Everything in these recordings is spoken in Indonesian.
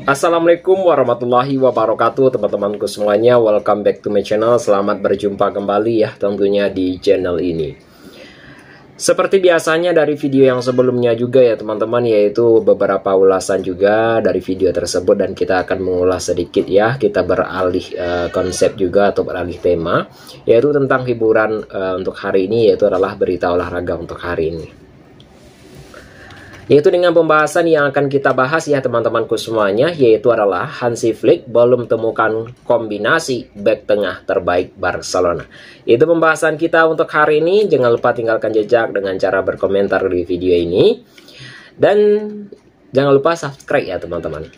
Assalamualaikum warahmatullahi wabarakatuh teman-temanku semuanya. Welcome back to my channel. Selamat berjumpa kembali ya tentunya di channel ini. Seperti biasanya dari video yang sebelumnya juga ya teman-teman, yaitu beberapa ulasan juga dari video tersebut, dan kita akan mengulas sedikit ya. Kita beralih konsep juga atau beralih tema, yaitu tentang hiburan untuk hari ini, yaitu adalah berita olahraga untuk hari ini. Yaitu dengan pembahasan yang akan kita bahas ya teman-temanku semuanya, yaitu adalah Hansi Flick belum temukan kombinasi bek tengah terbaik Barcelona. Itu pembahasan kita untuk hari ini. Jangan lupa tinggalkan jejak dengan cara berkomentar di video ini. Dan jangan lupa subscribe ya teman-teman.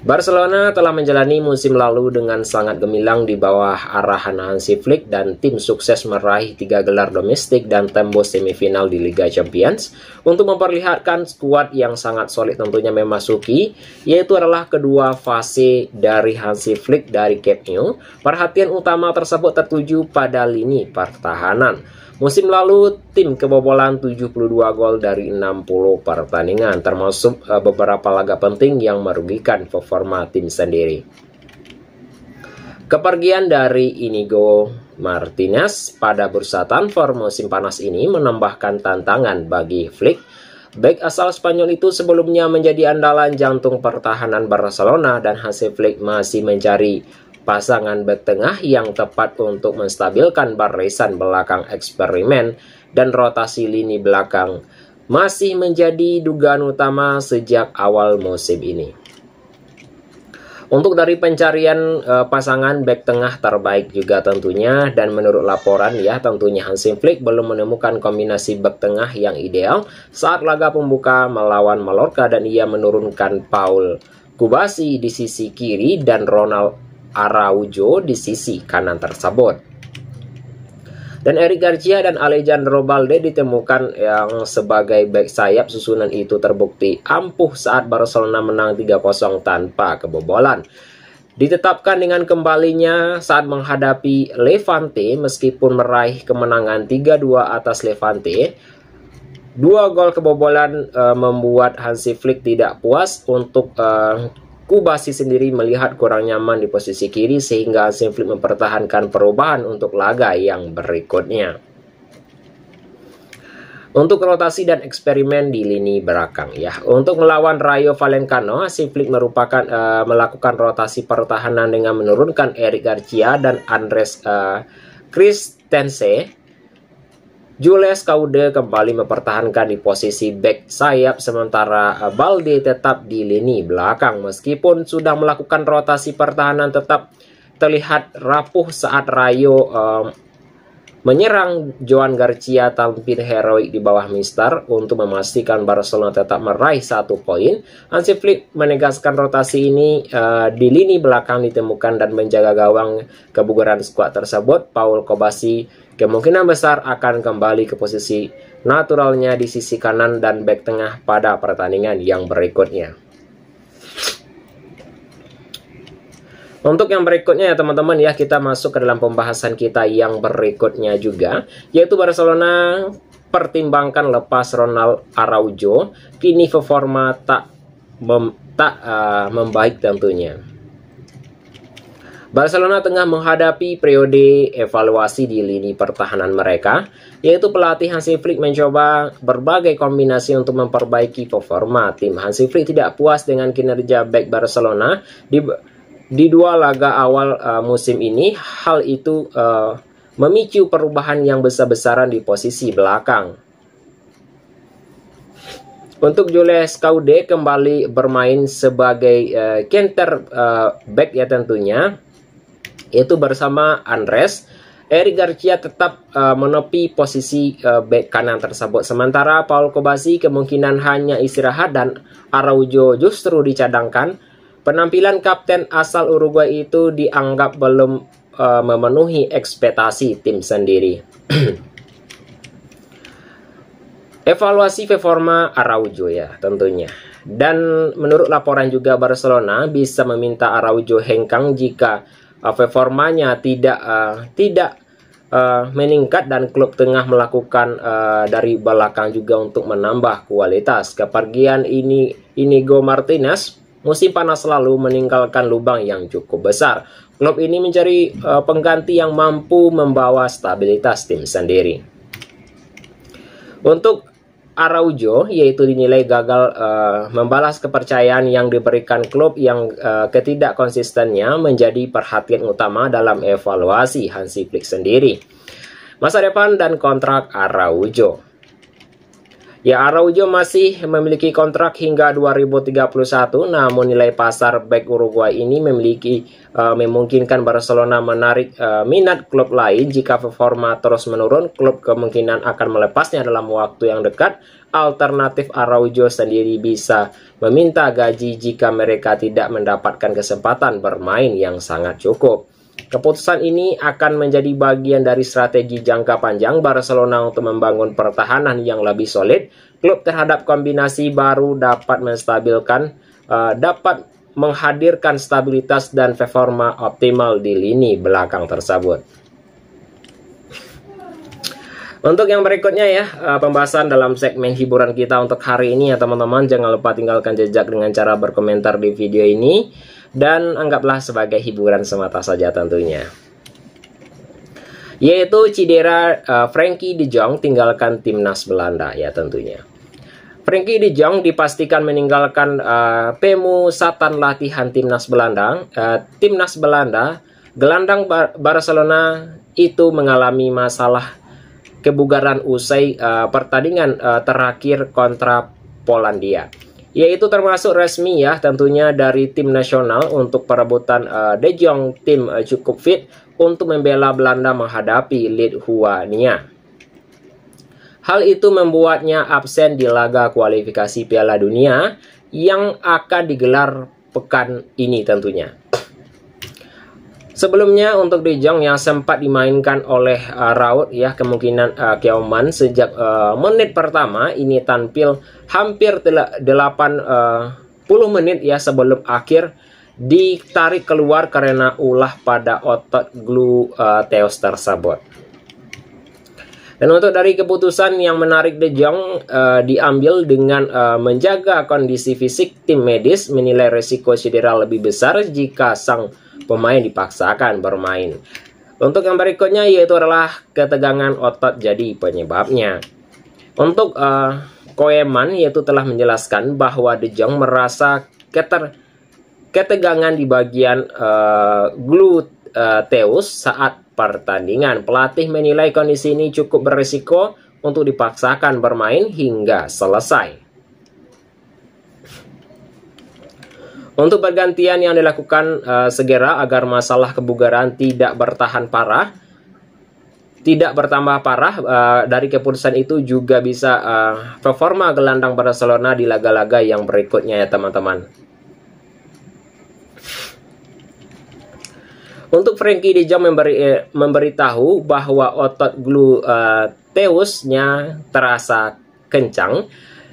Barcelona telah menjalani musim lalu dengan sangat gemilang di bawah arahan Hansi Flick, dan tim sukses meraih 3 gelar domestik dan tembus semifinal di Liga Champions untuk memperlihatkan skuad yang sangat solid tentunya memasuki, yaitu adalah kedua fase dari Hansi Flick dari Camp Nou. Perhatian utama tersebut tertuju pada lini pertahanan. Musim lalu, tim kebobolan 72 gol dari 60 pertandingan, termasuk beberapa laga penting yang merugikan performa tim sendiri. Kepergian dari Inigo Martinez pada bursa transfer musim panas ini menambahkan tantangan bagi Flick. Bek asal Spanyol itu sebelumnya menjadi andalan jantung pertahanan Barcelona, dan Hansi Flick masih mencari pasangan bek tengah yang tepat untuk menstabilkan barisan belakang. Eksperimen dan rotasi lini belakang masih menjadi dugaan utama sejak awal musim ini. Untuk dari pencarian pasangan bek tengah terbaik juga tentunya, dan menurut laporan ya tentunya Hansi Flick belum menemukan kombinasi bek tengah yang ideal saat laga pembuka melawan Mallorca, dan ia menurunkan Paul Kubasi di sisi kiri dan Ronald Araujo di sisi kanan tersebut. Dan Eric Garcia dan Alejandro Balde ditemukan yang sebagai bek sayap. Susunan itu terbukti ampuh saat Barcelona menang 3-0 tanpa kebobolan. Ditetapkan dengan kembalinya saat menghadapi Levante, meskipun meraih kemenangan 3-2 atas Levante. 2 gol kebobolan membuat Hansi Flick tidak puas. Untuk Kubasi sendiri melihat kurang nyaman di posisi kiri, sehingga Hansi Flick mempertahankan perubahan untuk laga yang berikutnya. Untuk rotasi dan eksperimen di lini belakang ya. Untuk melawan Rayo Vallecano, Hansi Flick melakukan rotasi pertahanan dengan menurunkan Eric Garcia dan Andres Christensen. Jules Kounde kembali mempertahankan di posisi bek sayap, sementara Balde tetap di lini belakang. Meskipun sudah melakukan rotasi pertahanan, tetap terlihat rapuh saat Rayo menyerang. Joan Garcia tampil heroik di bawah Mister untuk memastikan Barcelona tetap meraih 1 poin. Hansi Flick menegaskan rotasi ini di lini belakang ditemukan dan menjaga gawang kebugaran skuad tersebut. Paul Kubasi kemungkinan besar akan kembali ke posisi naturalnya di sisi kanan dan bek tengah pada pertandingan yang berikutnya. Untuk yang berikutnya ya teman-teman ya, kita masuk ke dalam pembahasan kita yang berikutnya juga, yaitu Barcelona pertimbangkan lepas Ronald Araujo. Kini performa tak membaik tentunya. Barcelona tengah menghadapi periode evaluasi di lini pertahanan mereka, yaitu pelatih Hansi Flick mencoba berbagai kombinasi untuk memperbaiki performa tim. Hansi Flick tidak puas dengan kinerja bek Barcelona di 2 laga awal musim ini. Hal itu memicu perubahan yang besar-besaran di posisi belakang. Untuk Jules Kounde kembali bermain sebagai counter back ya tentunya, yaitu bersama Andres. Eric Garcia tetap menepi posisi bek kanan tersebut, sementara Paul Kubasi kemungkinan hanya istirahat dan Araujo justru dicadangkan. Penampilan kapten asal Uruguay itu dianggap belum memenuhi ekspektasi tim sendiri. Evaluasi performa Araujo ya tentunya. Dan menurut laporan juga Barcelona bisa meminta Araujo hengkang jika performanya tidak meningkat dan klub tengah melakukan dari belakang juga untuk menambah kualitas. Kepergian Inigo Martinez musim panas lalu meninggalkan lubang yang cukup besar. Klub ini mencari pengganti yang mampu membawa stabilitas tim sendiri. Untuk Araujo, yaitu dinilai gagal membalas kepercayaan yang diberikan klub yang ketidakkonsistennya menjadi perhatian utama dalam evaluasi Hansi Flick sendiri. Masa depan dan kontrak Araujo. Ya, Araujo masih memiliki kontrak hingga 2031, namun nilai pasar bek Uruguay ini memungkinkan Barcelona menarik minat klub lain. Jika performa terus menurun, klub kemungkinan akan melepasnya dalam waktu yang dekat. Alternatif, Araujo sendiri bisa meminta gaji jika mereka tidak mendapatkan kesempatan bermain yang sangat cukup. Keputusan ini akan menjadi bagian dari strategi jangka panjang Barcelona untuk membangun pertahanan yang lebih solid. Klub terhadap kombinasi baru dapat menghadirkan stabilitas dan performa optimal di lini belakang tersebut. Untuk yang berikutnya ya, pembahasan dalam segmen hiburan kita untuk hari ini ya teman-teman. Jangan lupa tinggalkan jejak dengan cara berkomentar di video ini. Dan anggaplah sebagai hiburan semata saja tentunya. Yaitu cedera Frenkie de Jong tinggalkan timnas Belanda ya tentunya. Frenkie de Jong dipastikan meninggalkan pemusatan latihan timnas Belanda. Timnas Belanda, gelandang Barcelona itu mengalami masalah kebugaran usai pertandingan terakhir kontra Polandia. Yaitu termasuk resmi ya tentunya dari tim nasional untuk perebutan De Jong. Tim cukup fit untuk membela Belanda menghadapi Lithuania. Hal itu membuatnya absen di laga kualifikasi Piala Dunia yang akan digelar pekan ini tentunya. Sebelumnya untuk De Jong yang sempat dimainkan oleh Raut ya, kemungkinan Koeman sejak menit pertama ini tampil hampir 80 menit ya sebelum akhir ditarik keluar karena ulah pada otot gluteus tersebut. Dan untuk dari keputusan yang menarik De Jong diambil dengan menjaga kondisi fisik, tim medis menilai resiko cedera lebih besar jika sang pemain dipaksakan bermain. Untuk yang berikutnya yaitu adalah ketegangan otot jadi penyebabnya. Untuk Koeman yaitu telah menjelaskan bahwa De Jong merasa ketegangan di bagian gluteus saat pertandingan. Pelatih menilai kondisi ini cukup berisiko untuk dipaksakan bermain hingga selesai. Untuk pergantian yang dilakukan segera agar masalah kebugaran tidak bertambah parah. Dari keputusan itu juga bisa performa gelandang Barcelona di laga-laga yang berikutnya ya teman-teman. Untuk Frenkie de Jong memberitahu bahwa otot gluteusnya terasa kencang.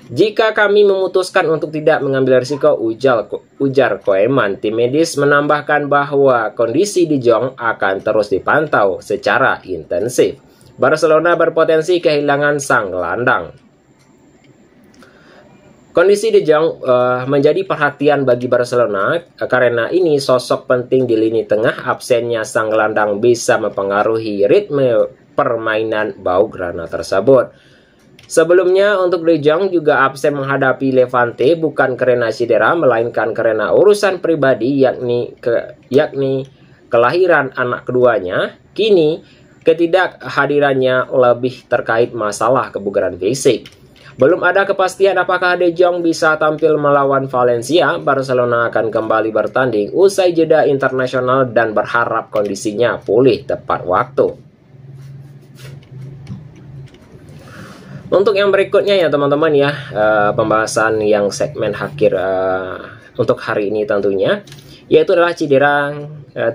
Jika kami memutuskan untuk tidak mengambil risiko, ujar Koeman. Tim medis menambahkan bahwa kondisi De Jong akan terus dipantau secara intensif. Barcelona berpotensi kehilangan sang gelandang. Kondisi De Jong menjadi perhatian bagi Barcelona karena ini sosok penting di lini tengah. Absennya sang gelandang bisa mempengaruhi ritme permainan Blaugrana tersebut. Sebelumnya untuk De Jong juga absen menghadapi Levante bukan karena cedera melainkan karena urusan pribadi yakni kelahiran anak keduanya. Kini ketidakhadirannya lebih terkait masalah kebugaran fisik. Belum ada kepastian apakah De Jong bisa tampil melawan Valencia. Barcelona akan kembali bertanding usai jeda internasional dan berharap kondisinya pulih tepat waktu. Untuk yang berikutnya ya teman-teman ya, pembahasan yang segmen akhir untuk hari ini tentunya, yaitu adalah cedera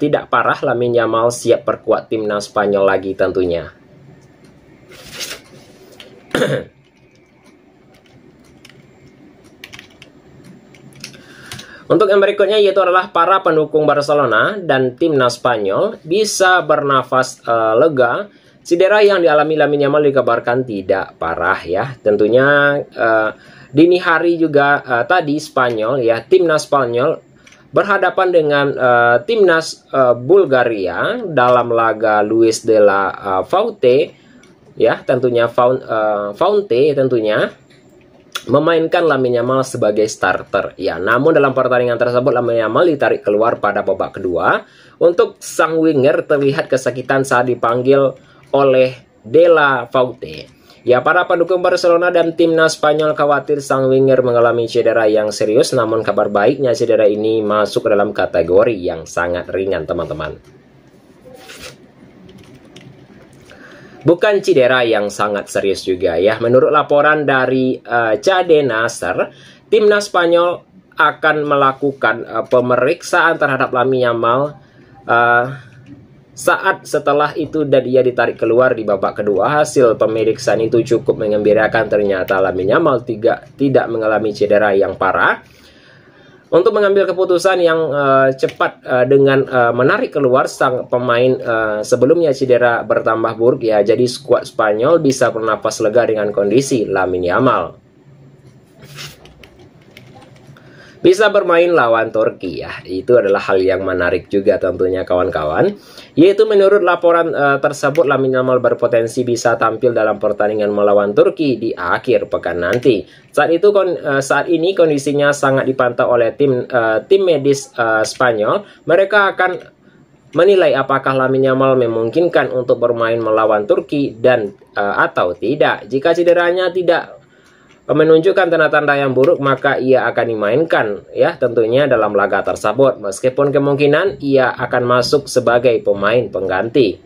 tidak parah Lamine Yamal siap perkuat timnas Spanyol lagi tentunya. Untuk yang berikutnya yaitu adalah para pendukung Barcelona dan timnas Spanyol bisa bernafas lega Cedera yang dialami Lamine Yamal dikabarkan tidak parah ya. Tentunya dini hari juga tadi Spanyol ya, timnas Spanyol berhadapan dengan timnas Bulgaria dalam laga Luis de la Fuente ya, tentunya Fuente tentunya memainkan Lamine Yamal sebagai starter ya. Namun dalam pertandingan tersebut Lamine Yamal ditarik keluar pada babak kedua. Untuk sang winger terlihat kesakitan saat dipanggil oleh De La Fuente. Ya, para pendukung Barcelona dan timnas Spanyol khawatir sang winger mengalami cedera yang serius, namun kabar baiknya cedera ini masuk dalam kategori yang sangat ringan, teman-teman. Bukan cedera yang sangat serius juga ya. Menurut laporan dari Cadena Ser, timnas Spanyol akan melakukan pemeriksaan terhadap Lamine Yamal saat setelah itu dan ia ditarik keluar di babak kedua. Hasil pemeriksaan itu cukup mengembirakan, ternyata Lamine Yamal tidak mengalami cedera yang parah. Untuk mengambil keputusan yang cepat dengan menarik keluar sang pemain sebelumnya cedera bertambah buruk ya, jadi skuad Spanyol bisa bernapas lega dengan kondisi Lamine Yamal. Bisa bermain lawan Turki ya, itu adalah hal yang menarik juga tentunya kawan-kawan. Yaitu menurut laporan tersebut Lamine Yamal berpotensi bisa tampil dalam pertandingan melawan Turki di akhir pekan nanti. Saat ini kondisinya sangat dipantau oleh tim medis Spanyol. Mereka akan menilai apakah Lamine Yamal memungkinkan untuk bermain melawan Turki dan atau tidak. Jika cederanya tidak menunjukkan tanda-tanda yang buruk, maka ia akan dimainkan ya, tentunya dalam laga tersebut, meskipun kemungkinan ia akan masuk sebagai pemain pengganti.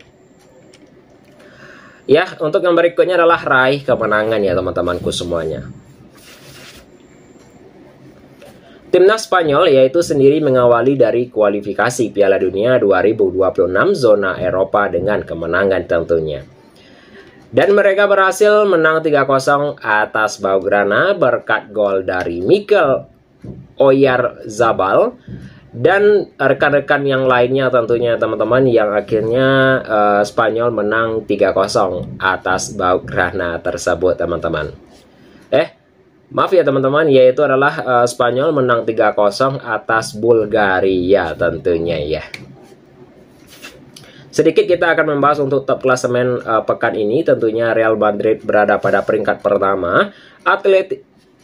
Ya, untuk yang berikutnya adalah raih kemenangan ya teman-temanku semuanya. Timnas Spanyol yaitu sendiri mengawali dari kualifikasi Piala Dunia 2026 zona Eropa dengan kemenangan tentunya. Dan mereka berhasil menang 3-0 atas Blaugrana berkat gol dari Mikel Oyarzabal dan rekan-rekan yang lainnya tentunya teman-teman, yang akhirnya Spanyol menang 3-0 atas Blaugrana tersebut teman-teman. Maaf ya teman-teman, yaitu adalah Spanyol menang 3-0 atas Bulgaria tentunya ya. Sedikit kita akan membahas untuk top klasemen pekan ini. Tentunya Real Madrid berada pada peringkat pertama.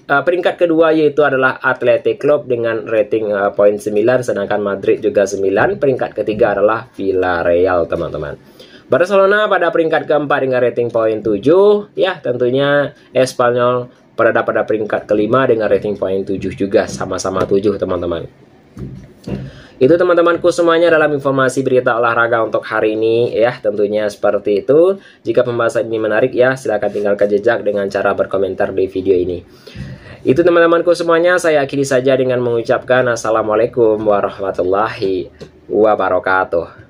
Peringkat kedua yaitu adalah Athletic Club dengan rating poin 9, sedangkan Madrid juga 9. Peringkat ketiga adalah Villarreal teman-teman. Barcelona pada peringkat keempat dengan rating poin 7. Ya, tentunya Espanyol berada pada peringkat kelima dengan rating poin 7 juga, sama-sama 7 teman-teman. Itu teman-temanku semuanya dalam informasi berita olahraga untuk hari ini ya, tentunya seperti itu. Jika pembahasan ini menarik ya, silahkan tinggalkan jejak dengan cara berkomentar di video ini. Itu teman-temanku semuanya, saya akhiri saja dengan mengucapkan Assalamualaikum warahmatullahi wabarakatuh.